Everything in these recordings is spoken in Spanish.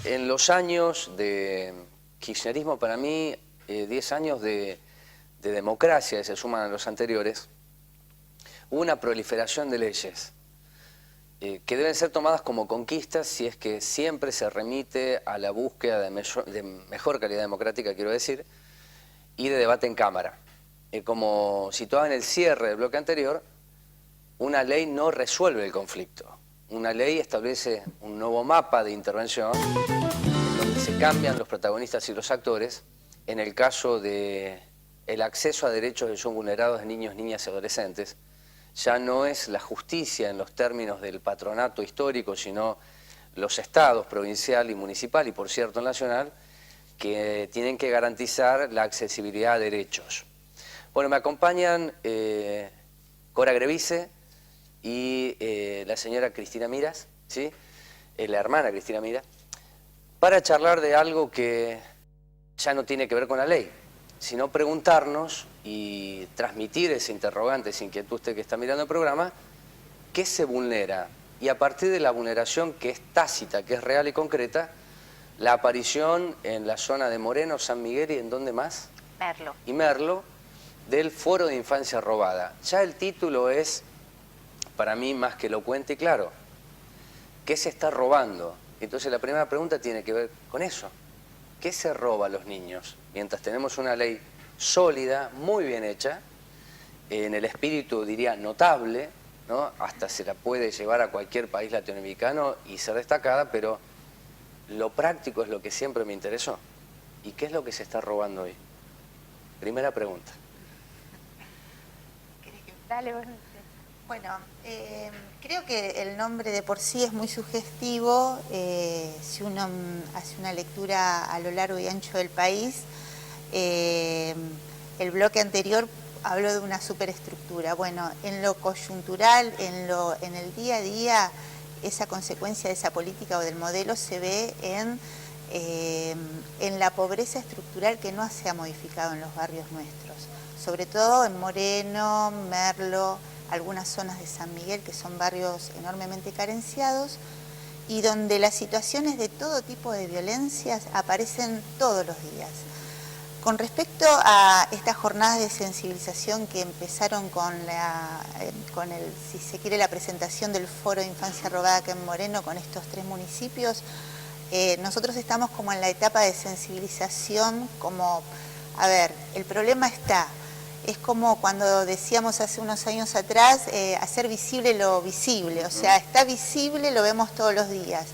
En los años de kirchnerismo, para mí, 10 años de democracia, que se suman a los anteriores, hubo una proliferación de leyes que deben ser tomadas como conquistas si es que siempre se remite a la búsqueda de mejor calidad democrática, quiero decir, y de debate en Cámara. Como situaba en el cierre del bloque anterior, una ley no resuelve el conflicto. Una ley establece un nuevo mapa de intervención donde se cambian los protagonistas y los actores. En el caso de el acceso a derechos que son vulnerados de niños, niñas y adolescentes, ya no es la justicia en los términos del patronato histórico, sino los estados provincial y municipal, y por cierto nacional, que tienen que garantizar la accesibilidad a derechos. Bueno, me acompañan Cora Grevise y la señora Cristina Miras, ¿sí? La hermana Cristina Miras, para charlar de algo que ya no tiene que ver con la ley, sino preguntarnos y transmitir ese interrogante, esa inquietud usted que está mirando el programa, ¿qué se vulnera? Y a partir de la vulneración que es tácita, que es real y concreta, la aparición en la zona de Moreno, San Miguel y ¿en dónde más? Merlo. Y Merlo, del Foro de Infancia Robada. Ya el título es, para mí, más que elocuente y claro. ¿Qué se está robando? Entonces la primera pregunta tiene que ver con eso. ¿Qué se roba a los niños? Mientras tenemos una ley sólida, muy bien hecha, en el espíritu diría notable, ¿no? Hasta se la puede llevar a cualquier país latinoamericano y ser destacada, pero lo práctico es lo que siempre me interesó. ¿Y qué es lo que se está robando hoy? Primera pregunta. Dale, bueno, creo que el nombre de por sí es muy sugestivo. Si uno hace una lectura a lo largo y ancho del país, el bloque anterior habló de una superestructura. Bueno, en lo coyuntural, en el día a día, esa consecuencia de esa política o del modelo se ve en la pobreza estructural que no se ha modificado en los barrios nuestros, sobre todo en Moreno, Merlo, algunas zonas de San Miguel, que son barrios enormemente carenciados y donde las situaciones de todo tipo de violencias aparecen todos los días. Con respecto a estas jornadas de sensibilización que empezaron si se quiere, la presentación del Foro de Infancia Robada acá en Moreno con estos 3 municipios, nosotros estamos como en la etapa de sensibilización, como, a ver, el problema está. Es como cuando decíamos hace unos años atrás, hacer visible lo visible. O sea, está visible, lo vemos todos los días.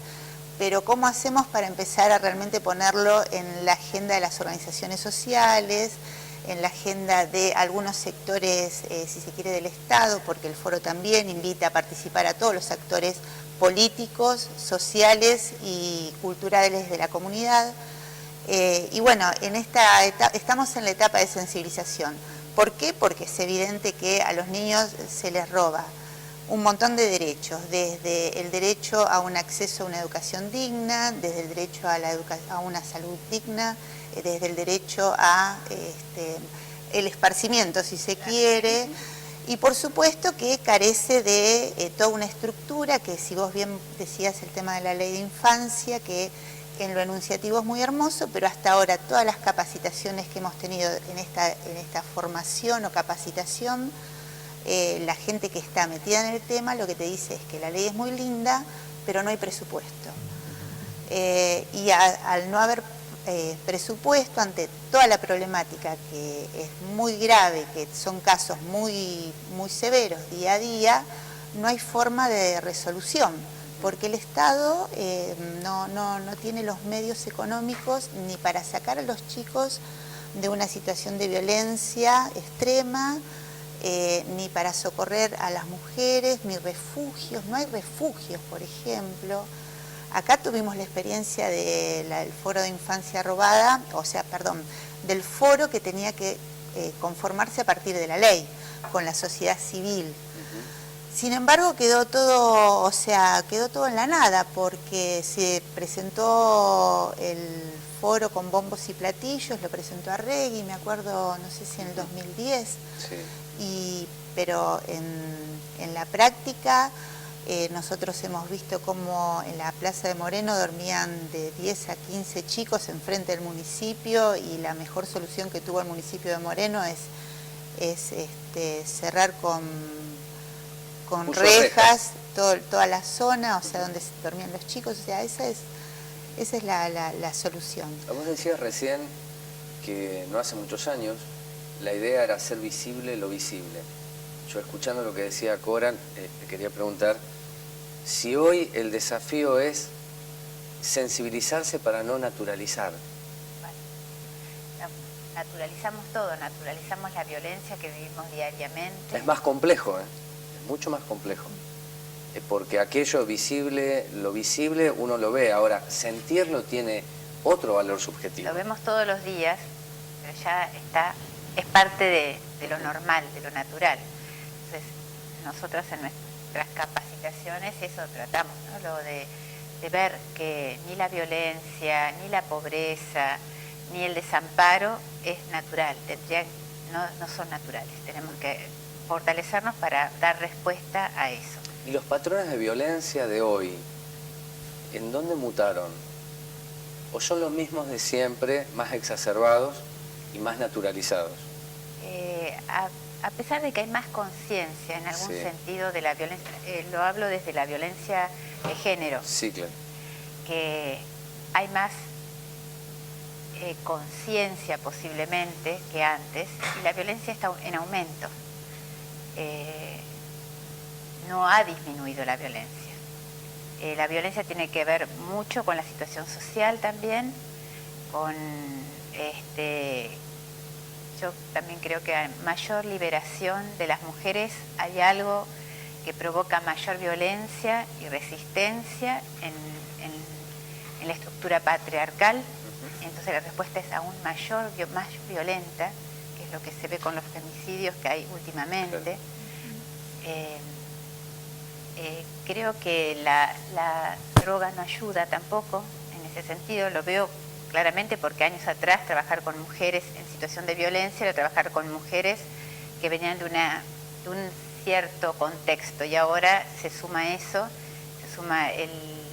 Pero ¿cómo hacemos para empezar a realmente ponerlo en la agenda de las organizaciones sociales, en la agenda de algunos sectores, si se quiere, del Estado? Porque el foro también invita a participar a todos los actores políticos, sociales y culturales de la comunidad. Y bueno, estamos en la etapa de sensibilización. ¿Por qué? Porque es evidente que a los niños se les roba un montón de derechos, desde el derecho a un acceso a una educación digna, desde el derecho a una salud digna, desde el derecho a el esparcimiento, si se quiere, y por supuesto que carece de toda una estructura que, si vos bien decías el tema de la ley de infancia, que en lo enunciativo es muy hermoso, pero hasta ahora todas las capacitaciones que hemos tenido en esta formación o capacitación, la gente que está metida en el tema lo que te dice es que la ley es muy linda, pero no hay presupuesto. Y al no haber presupuesto, ante toda la problemática que es muy grave, que son casos muy, muy severos día a día, no hay forma de resolución, porque el Estado no tiene los medios económicos ni para sacar a los chicos de una situación de violencia extrema, ni para socorrer a las mujeres, ni refugios. No hay refugios, por ejemplo. Acá tuvimos la experiencia del Foro de Infancia Robada, del foro que tenía que conformarse a partir de la ley, con la sociedad civil. Sin embargo, quedó todo, o sea, quedó todo en la nada, porque se presentó el foro con bombos y platillos, lo presentó Arregui, me acuerdo, no sé si en el 2010, Sí. pero en la práctica nosotros hemos visto cómo en la Plaza de Moreno dormían de 10 a 15 chicos enfrente del municipio, y la mejor solución que tuvo el municipio de Moreno es cerrar con rejas toda la zona, o sea, donde dormían los chicos. O sea, esa es la solución. Vos decías recién que no hace muchos años la idea era hacer visible lo visible. Yo, escuchando lo que decía Cora, te quería preguntar si hoy el desafío es sensibilizarse para no naturalizar. Naturalizamos todo, naturalizamos la violencia que vivimos diariamente. Es más complejo, es mucho más complejo. Porque aquello visible, lo visible uno lo ve, ahora sentirlo tiene otro valor subjetivo. Lo vemos todos los días, pero ya es parte de lo normal, de lo natural. Entonces, nosotros en nuestras capacitaciones eso tratamos, ¿no? Lo de ver que ni la violencia, ni la pobreza, ni el desamparo es natural, no son naturales. Tenemos que fortalecernos para dar respuesta a eso. ¿Y los patrones de violencia de hoy, en dónde mutaron? ¿O son los mismos de siempre, más exacerbados y más naturalizados? A pesar de que hay más conciencia en algún sentido de la violencia, lo hablo desde la violencia de género. Sí, claro. Que hay más conciencia posiblemente que antes, y la violencia está en aumento. No ha disminuido la violencia. La violencia tiene que ver mucho con la situación social también, con yo también creo que hay mayor liberación de las mujeres, hay algo que provoca mayor violencia y resistencia en la estructura patriarcal. Entonces la respuesta es aún más violenta, que es lo que se ve con los femicidios que hay últimamente. Creo que la droga no ayuda tampoco en ese sentido, lo veo claramente porque años atrás trabajar con mujeres en situación de violencia era trabajar con mujeres que venían de un cierto contexto, y ahora se suma eso, se suma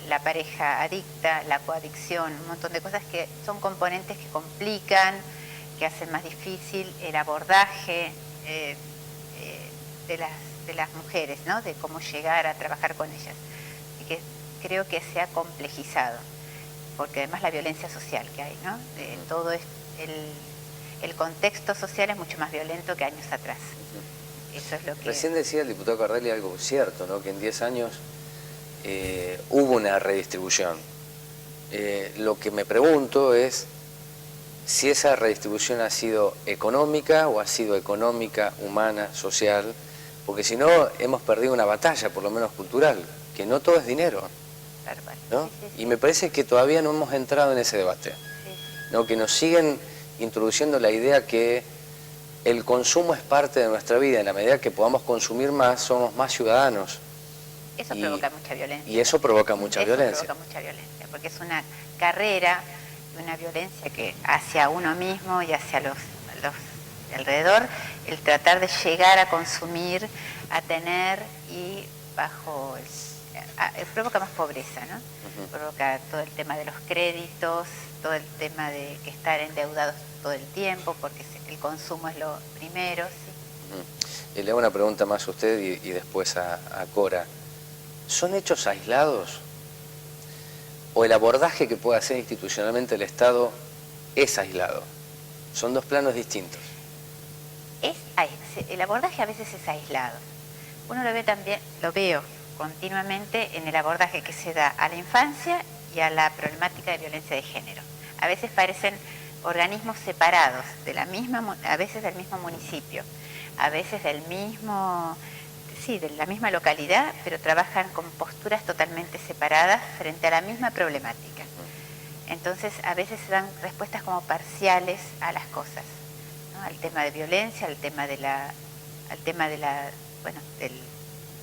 la pareja adicta, la coadicción, un montón de cosas que son componentes que complican, que hacen más difícil el abordaje de las mujeres, ¿no? De cómo llegar a trabajar con ellas. Y que creo que se ha complejizado, porque además la violencia social que hay, ¿no? Todo el contexto social es mucho más violento que años atrás. Eso es lo que... Recién decía el diputado Cardelli algo cierto, ¿no? Que en 10 años hubo una redistribución. Lo que me pregunto es si esa redistribución ha sido económica o ha sido económica, humana, social, porque si no hemos perdido una batalla, por lo menos cultural, que no todo es dinero, ¿no? Sí, sí, sí. Y me parece que todavía no hemos entrado en ese debate, ¿no? Que nos siguen introduciendo la idea que el consumo es parte de nuestra vida, en la medida que podamos consumir más, somos más ciudadanos. Eso provoca mucha violencia. Y eso provoca mucha violencia. Provoca mucha violencia, porque es una carrera de una violencia que hacia uno mismo y hacia los de alrededor, el tratar de llegar a consumir, a tener, y bajo provoca más pobreza, ¿no? Provoca todo el tema de los créditos, todo el tema de que estar endeudados todo el tiempo, porque el consumo es lo primero. ¿Sí? Le hago una pregunta más a usted y después a Cora. ¿Son hechos aislados? ¿O el abordaje que puede hacer institucionalmente el Estado es aislado? Son dos planos distintos. El abordaje a veces es aislado. Uno lo ve también, lo veo continuamente en el abordaje que se da a la infancia y a la problemática de violencia de género. A veces parecen organismos separados, a veces del mismo municipio, a veces de la misma localidad, pero trabajan con posturas totalmente separadas frente a la misma problemática. Entonces, a veces se dan respuestas como parciales a las cosas, ¿no? Al tema de violencia, al tema de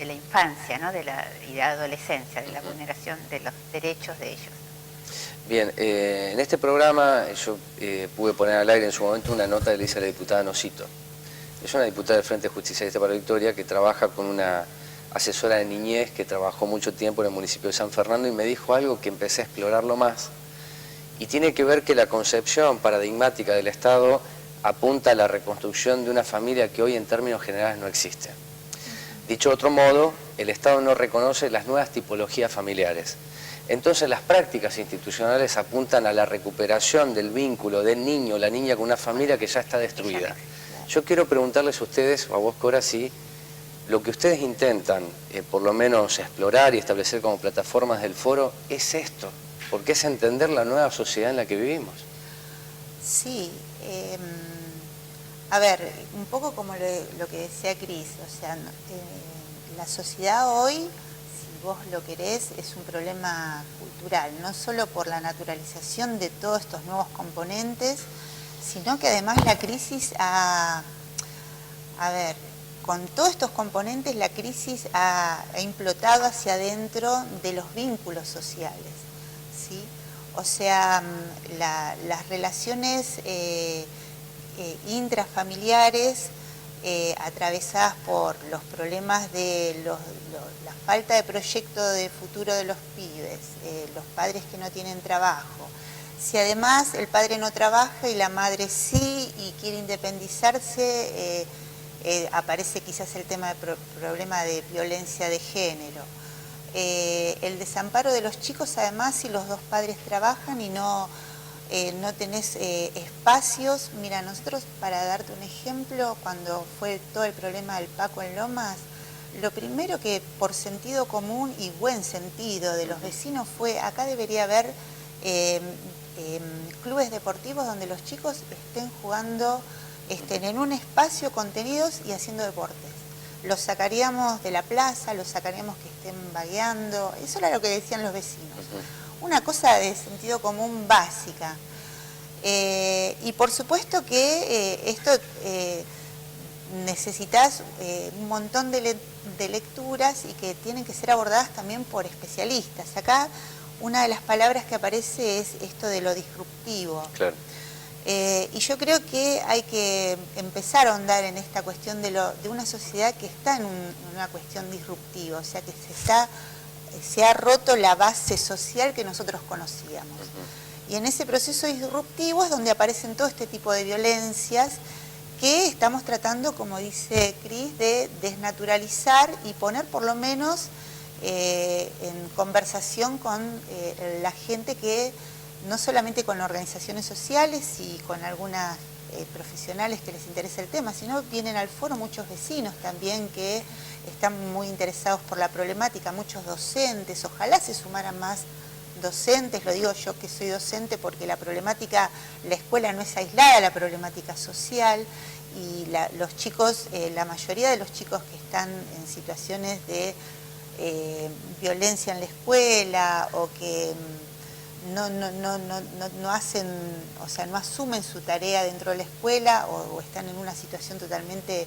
la infancia, ¿no? Y de la adolescencia, de la vulneración de los derechos de ellos. Bien, en este programa yo pude poner al aire en su momento una nota que le hice a la diputada Nocito. Es una diputada del Frente Justicialista para la Victoria que trabaja con una asesora de niñez que trabajó mucho tiempo en el municipio de San Fernando y me dijo algo que empecé a explorarlo más. Y tiene que ver que la concepción paradigmática del Estado apunta a la reconstrucción de una familia que hoy en términos generales no existe. Dicho de otro modo, el Estado no reconoce las nuevas tipologías familiares. Entonces las prácticas institucionales apuntan a la recuperación del vínculo del niño o la niña con una familia que ya está destruida. Yo quiero preguntarles a ustedes, o a vos Cora, si lo que ustedes intentan, por lo menos explorar y establecer como plataformas del foro, es esto, porque es entender la nueva sociedad en la que vivimos. Sí, a ver, un poco como lo que decía Cris, o sea, la sociedad hoy, si vos lo querés, es un problema cultural, no solo por la naturalización de todos estos nuevos componentes, sino que además la crisis con todos estos componentes la crisis ha implotado hacia adentro de los vínculos sociales, ¿sí? O sea, las relaciones intrafamiliares atravesadas por los problemas de la falta de proyecto de futuro de los pibes, los padres que no tienen trabajo. Si además el padre no trabaja y la madre sí y quiere independizarse, aparece quizás el tema del problema de violencia de género. El desamparo de los chicos además si los dos padres trabajan y no tenés espacios. Mira, nosotros, para darte un ejemplo, cuando fue todo el problema del Paco en Lomas, lo primero que por sentido común y buen sentido de los vecinos fue, acá debería haber clubes deportivos donde los chicos estén jugando, estén en un espacio contenidos y haciendo deportes. Los sacaríamos de la plaza, los sacaríamos que estén vagueando, eso era lo que decían los vecinos. Una cosa de sentido común básica. Y por supuesto que esto necesitas un montón de lecturas y que tienen que ser abordadas también por especialistas. Acá una de las palabras que aparece es esto de lo disruptivo. Claro. Y yo creo que hay que empezar a ahondar en esta cuestión de una sociedad que está en una cuestión disruptiva, o sea que se ha roto la base social que nosotros conocíamos. Y en ese proceso disruptivo es donde aparecen todo este tipo de violencias que estamos tratando, como dice Cris, de desnaturalizar y poner por lo menos en conversación con la gente que, no solamente con organizaciones sociales y con algunas profesionales que les interesa el tema, sino vienen al foro muchos vecinos también que están muy interesados por la problemática, muchos docentes, ojalá se sumaran más docentes, lo digo yo que soy docente porque la problemática, la escuela no es aislada, la problemática social, y los chicos, la mayoría de los chicos que están en situaciones de violencia en la escuela o que no hacen, o sea, no asumen su tarea dentro de la escuela o están en una situación totalmente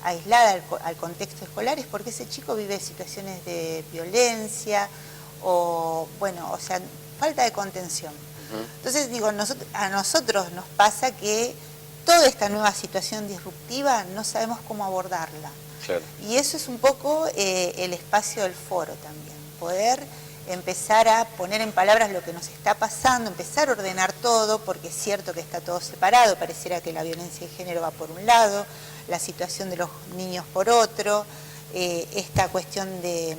aislada al contexto escolar, es porque ese chico vive situaciones de violencia o, bueno, o sea, falta de contención. Entonces, digo, a nosotros nos pasa que toda esta nueva situación disruptiva no sabemos cómo abordarla. Claro. Y eso es un poco el espacio del foro también, poder empezar a poner en palabras lo que nos está pasando, empezar a ordenar todo, porque es cierto que está todo separado, pareciera que la violencia de género va por un lado, la situación de los niños por otro, esta cuestión de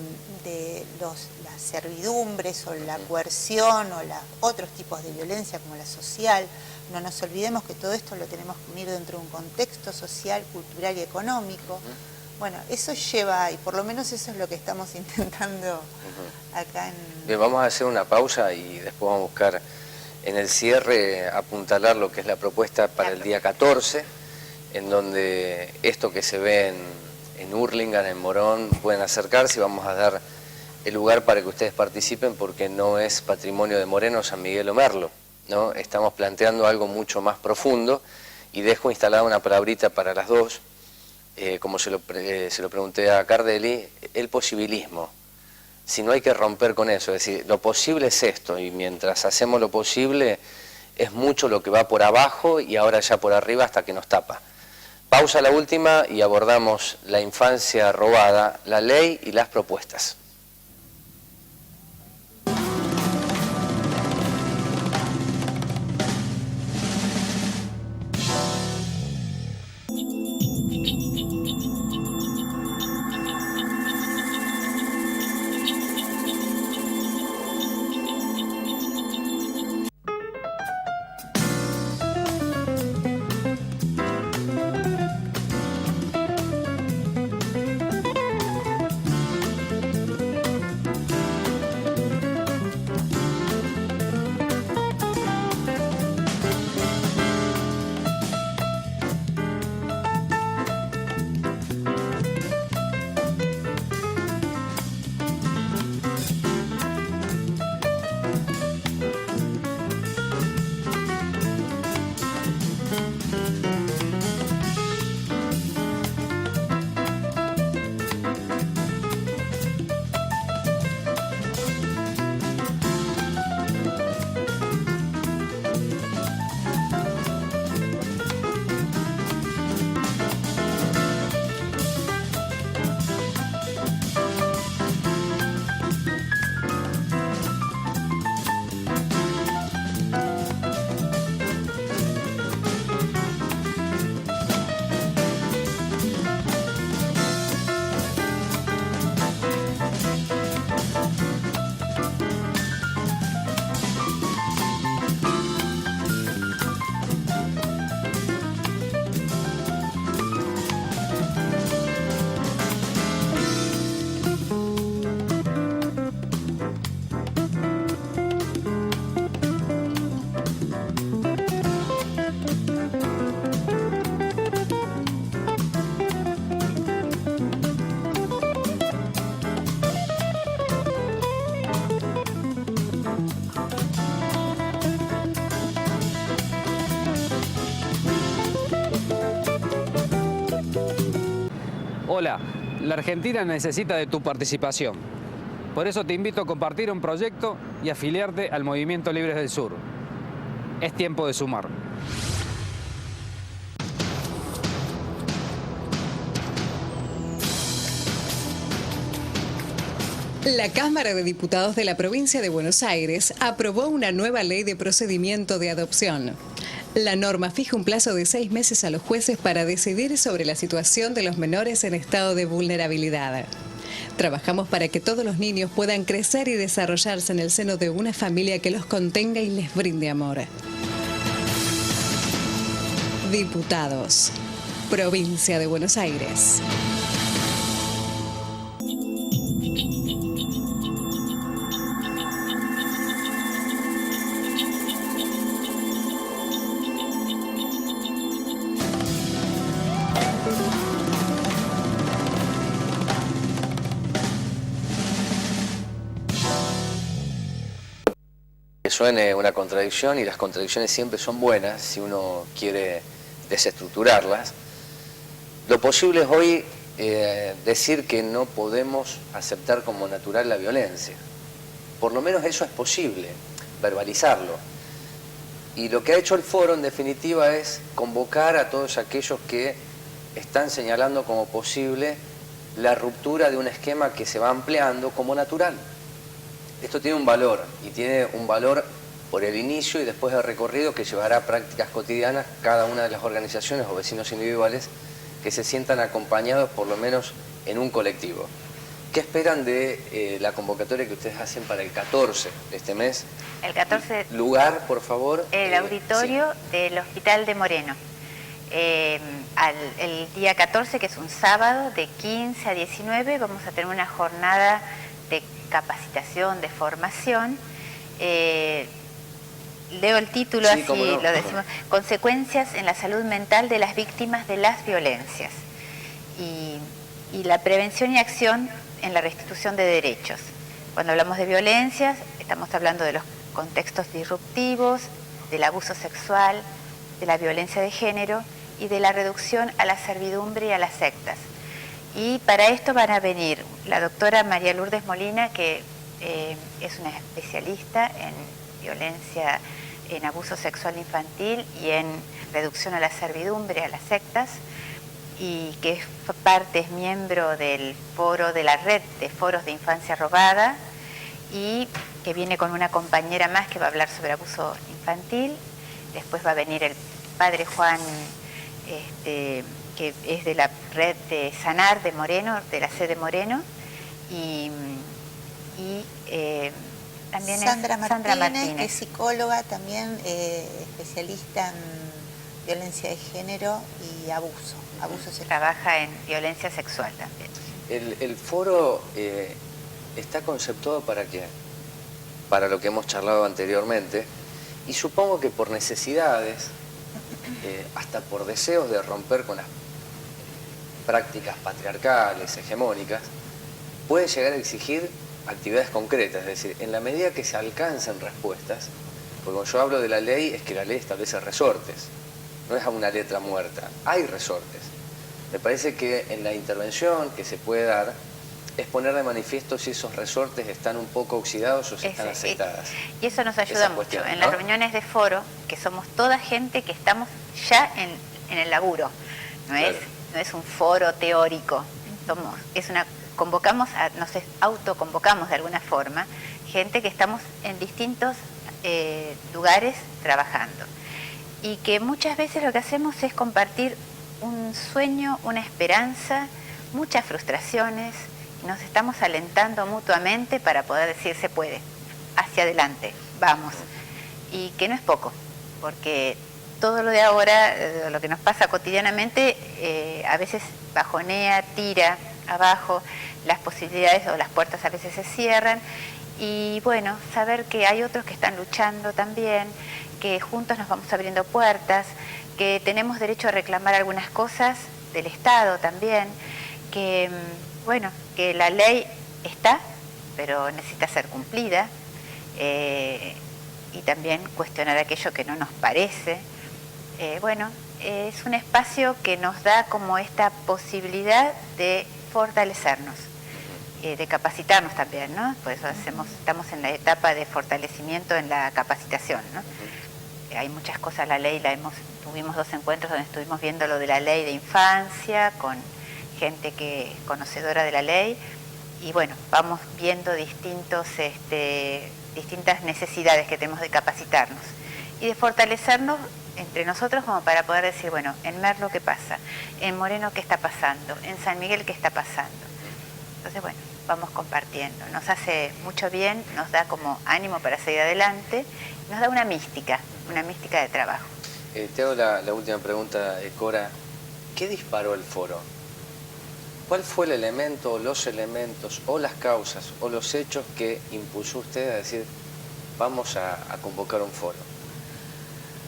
las servidumbres o la coerción o otros tipos de violencia como la social. No nos olvidemos que todo esto lo tenemos que unir dentro de un contexto social, cultural y económico. Bueno, eso lleva, y por lo menos eso es lo que estamos intentando acá en... Bien, vamos a hacer una pausa y después vamos a buscar en el cierre apuntalar lo que es la propuesta para el día 14, en donde esto que se ve en Hurlingham, en Morón, pueden acercarse y vamos a dar el lugar para que ustedes participen porque no es patrimonio de Moreno, San Miguel o Merlo, ¿no? Estamos planteando algo mucho más profundo y dejo instalada una palabrita para las dos. como se lo pregunté a Cardelli, el posibilismo. Si no hay que romper con eso, es decir, lo posible es esto, y mientras hacemos lo posible es mucho lo que va por abajo y ahora ya por arriba hasta que nos tapa. Pausa la última y abordamos la infancia robada, la ley y las propuestas. Hola, la Argentina necesita de tu participación. Por eso te invito a compartir un proyecto y afiliarte al Movimiento Libres del Sur. Es tiempo de sumar. La Cámara de Diputados de la Provincia de Buenos Aires aprobó una nueva ley de procedimiento de adopción. La norma fija un plazo de 6 meses a los jueces para decidir sobre la situación de los menores en estado de vulnerabilidad. Trabajamos para que todos los niños puedan crecer y desarrollarse en el seno de una familia que los contenga y les brinde amor. Diputados, Provincia de Buenos Aires. Que suene una contradicción, y las contradicciones siempre son buenas si uno quiere desestructurarlas. Lo posible es hoy decir que no podemos aceptar como natural la violencia. Por lo menos eso es posible, verbalizarlo. Y lo que ha hecho el foro en definitiva es convocar a todos aquellos que están señalando como posible la ruptura de un esquema que se va ampliando como natural. Esto tiene un valor, y tiene un valor por el inicio y después del recorrido que llevará a prácticas cotidianas cada una de las organizaciones o vecinos individuales que se sientan acompañados por lo menos en un colectivo. ¿Qué esperan de la convocatoria que ustedes hacen para el 14 de este mes? El 14... Lugar, por favor. El auditorio del Hospital de Moreno. El día 14, que es un sábado, de 15 a 19, vamos a tener una jornada de capacitación, de formación. Leo el título, sí, así no, lo decimos. Consecuencias en la salud mental de las víctimas de las violencias. Y la prevención y acción en la restitución de derechos. Cuando hablamos de violencias, estamos hablando de los contextos disruptivos, del abuso sexual, de la violencia de género y de la reducción a la servidumbre y a las sectas. Y para esto van a venir la doctora María Lourdes Molina, que es una especialista en violencia, en abuso sexual infantil y en reducción a la servidumbre, a las sectas, y que es miembro del foro de la red de foros de infancia robada, y que viene con una compañera más que va a hablar sobre abuso infantil. Después va a venir el padre Juan, que es de la red de Sanar de Moreno, de la sede Moreno, y también Sandra Sandra Martínez, que es psicóloga, también especialista en violencia de género y abuso sexual. Trabaja en violencia sexual también. El foro está conceptuado ¿para qué? Para lo que hemos charlado anteriormente, y supongo que por necesidades, hasta por deseos de romper con las prácticas patriarcales, hegemónicas, puede llegar a exigir actividades concretas, es decir, en la medida que se alcancen respuestas, porque cuando yo hablo de la ley, es que la ley establece resortes, no es a una letra muerta, hay resortes. Me parece que en la intervención que se puede dar es poner de manifiesto si esos resortes están un poco oxidados o si están aceitadas. Y eso nos ayuda mucho. Cuestión, en ¿no? Las reuniones de foro, que somos toda gente que estamos ya en el laburo, no es un foro teórico, nos autoconvocamos de alguna forma, gente que estamos en distintos lugares trabajando. Y que muchas veces lo que hacemos es compartir un sueño, una esperanza, muchas frustraciones, y nos estamos alentando mutuamente para poder decir se puede, hacia adelante, vamos. Y que no es poco, porque todo lo de ahora, lo que nos pasa cotidianamente, a veces bajonea, tira abajo, las posibilidades o las puertas a veces se cierran, y bueno, saber que hay otros que están luchando también, que juntos nos vamos abriendo puertas, que tenemos derecho a reclamar algunas cosas del Estado también, que bueno, que la ley está, pero necesita ser cumplida, y también cuestionar aquello que no nos parece. Bueno, es un espacio que nos da como esta posibilidad de fortalecernos, de capacitarnos también, ¿no? Por eso estamos en la etapa de fortalecimiento en la capacitación, ¿no? Hay muchas cosas, la ley tuvimos 2 encuentros donde estuvimos viendo lo de la ley de infancia con gente que es conocedora de la ley, y bueno, vamos viendo distintas necesidades que tenemos de capacitarnos y de fortalecernos entre nosotros como para poder decir, bueno, en Merlo ¿qué pasa? En Moreno ¿qué está pasando? En San Miguel ¿qué está pasando? Entonces, bueno, vamos compartiendo. Nos hace mucho bien, nos da como ánimo para seguir adelante, nos da una mística de trabajo. Te hago la última pregunta, Cora. ¿Qué disparó el foro? ¿Cuál fue el elemento, o los elementos, o las causas, o los hechos que impulsó usted a decir, vamos a convocar un foro?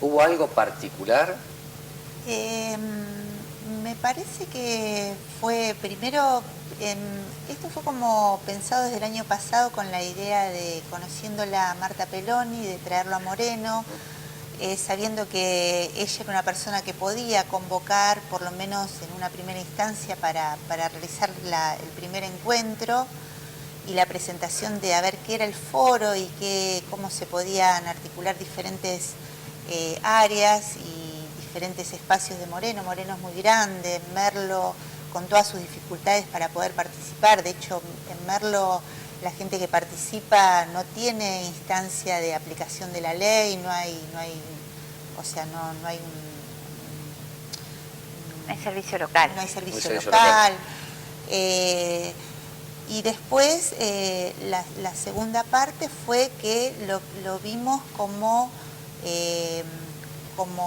¿Hubo algo particular? Me parece que fue primero, esto fue como pensado desde el año pasado con la idea de conociéndola a Marta Peloni, de traerlo a Moreno, sabiendo que ella era una persona que podía convocar, por lo menos en una primera instancia, para realizar el primer encuentro y la presentación de a ver qué era el foro y cómo se podían articular diferentes áreas y diferentes espacios de Moreno. Moreno es muy grande, Merlo con todas sus dificultades para poder participar. De hecho, en Merlo la gente que participa no tiene instancia de aplicación de la ley, no hay servicio local. No hay servicio local. Y después la segunda parte fue que lo vimos como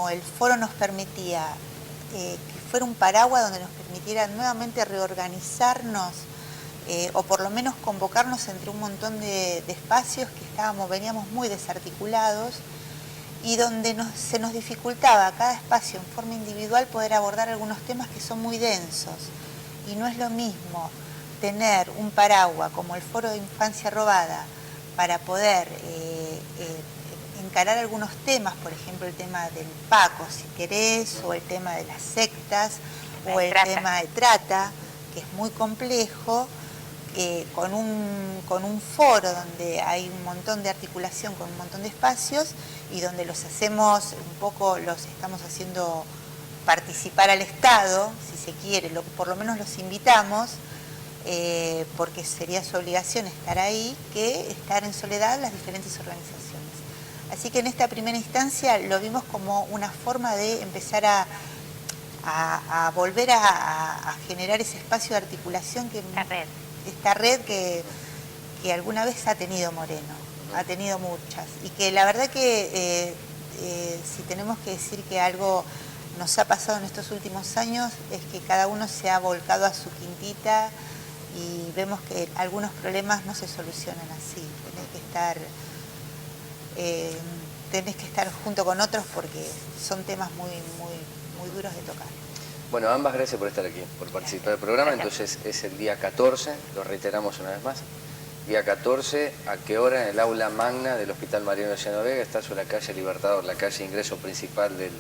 el foro nos permitía que fuera un paraguas donde nos permitiera nuevamente reorganizarnos, o por lo menos convocarnos entre un montón de espacios que veníamos muy desarticulados, y donde se nos dificultaba a cada espacio en forma individual poder abordar algunos temas que son muy densos. Y no es lo mismo tener un paraguas como el Foro de Infancia Robada para poder encarar algunos temas, por ejemplo el tema del Paco, si querés, o el tema de las sectas, o el tema de trata, que es muy complejo, con un foro donde hay un montón de articulación, con un montón de espacios, y donde los hacemos un poco, los estamos haciendo participar al Estado, si se quiere, por lo menos los invitamos, porque sería su obligación estar ahí, que estar en soledad las diferentes organizaciones. Así que en esta primera instancia lo vimos como una forma de empezar a volver a generar ese espacio de articulación, que esta red que alguna vez ha tenido Moreno, ha tenido muchas, y que la verdad que si tenemos que decir que algo nos ha pasado en estos últimos años es que cada uno se ha volcado a su quintita, y vemos que algunos problemas no se solucionan así. Tenés que estar junto con otros porque son temas muy duros de tocar. Bueno, ambas gracias por estar aquí, por participar del programa. Entonces es el día 14, lo reiteramos una vez más. Día 14, ¿a qué hora? En el aula magna del Hospital Mariano Luciano Vega, está sobre la calle Libertador, la calle de ingreso principal del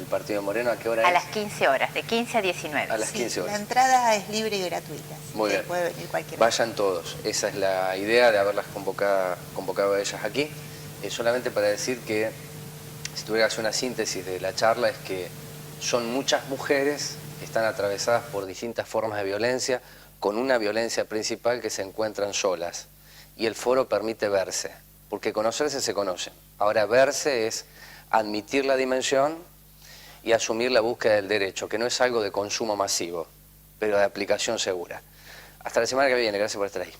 Partido Moreno. ¿A qué hora es? A las 15 horas, de 15 a 19. A las 15 horas. La entrada es libre y gratuita. Muy bien. Puede venir cualquiera. Vayan todos. Esa es la idea de haberlas convocado a ellas aquí. Solamente para decir que, si tuviera que hacer una síntesis de la charla, es que son muchas mujeres que están atravesadas por distintas formas de violencia, con una violencia principal, que se encuentran solas. Y el foro permite verse, porque conocerse se conocen. Ahora, verse es admitir la dimensión y asumir la búsqueda del derecho, que no es algo de consumo masivo, pero de aplicación segura. Hasta la semana que viene, gracias por estar ahí.